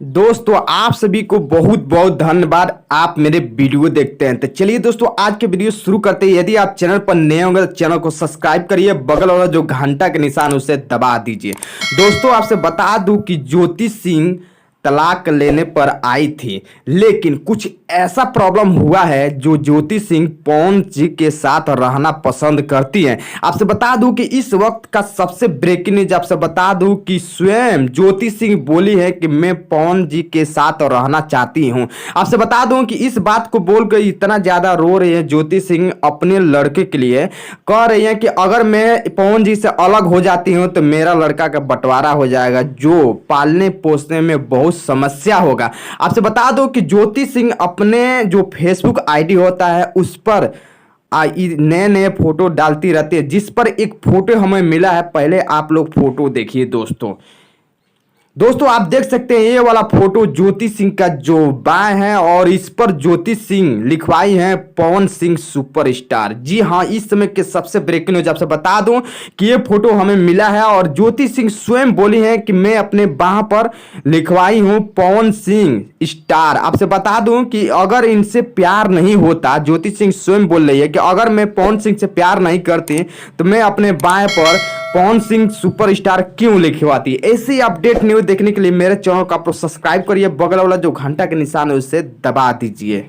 दोस्तों आप सभी को बहुत बहुत धन्यवाद। आप मेरे वीडियो देखते हैं तो चलिए दोस्तों आज के वीडियो शुरू करते हैं। यदि आप चैनल पर नए होंगे तो चैनल को सब्सक्राइब करिए, बगल वाला जो घंटा के निशान उसे दबा दीजिए। दोस्तों आपसे बता दूं कि ज्योति सिंह तलाक लेने पर आई थी, लेकिन कुछ ऐसा प्रॉब्लम हुआ है जो ज्योति सिंह पवन जी के साथ रहना पसंद करती हैं। आपसे बता दूं कि इस वक्त का सबसे ब्रेकिंग न्यूज आपसे बता दूं कि स्वयं ज्योति सिंह बोली है कि मैं पवन जी के साथ रहना चाहती हूं। आपसे बता दूं कि इस बात को बोलकर इतना ज्यादा रो रही है ज्योति सिंह अपने लड़के के लिए, कह रही है कि अगर मैं पवन जी से अलग हो जाती हूं तो मेरा लड़का का बंटवारा हो जाएगा, जो पालने पोसने में बहुत समस्या होगा। आपसे बता दो कि ज्योति सिंह अपने जो फेसबुक आईडी होता है उस पर नए नए फोटो डालती रहती है, जिस पर एक फोटो हमें मिला है। पहले आप लोग फोटो देखिए दोस्तों आप देख सकते हैं ये वाला फोटो ज्योति सिंह का जो बाय है, और इस पर ज्योति सिंह लिखवाई है पवन सिंह सुपरस्टार। जी हाँ, इस समय के सबसे ब्रेकिंग न्यूज आपसे बता दूं कि ये फोटो हमें मिला है और ज्योति सिंह स्वयं बोली है कि मैं अपने बाह पर लिखवाई हूं पवन सिंह स्टार। आपसे बता दूं कि अगर इनसे प्यार नहीं होता, ज्योति सिंह स्वयं बोल रही है कि अगर मैं पवन सिंह से प्यार नहीं करती तो मैं अपने बाएं पर पवन सिंह सुपरस्टार क्यों लिखवाती। ऐसी अपडेट न्यूज देखने के लिए मेरे चैनल को आप सब्सक्राइब करिए, बगल वाला जो घंटा के निशान है उसे दबा दीजिए।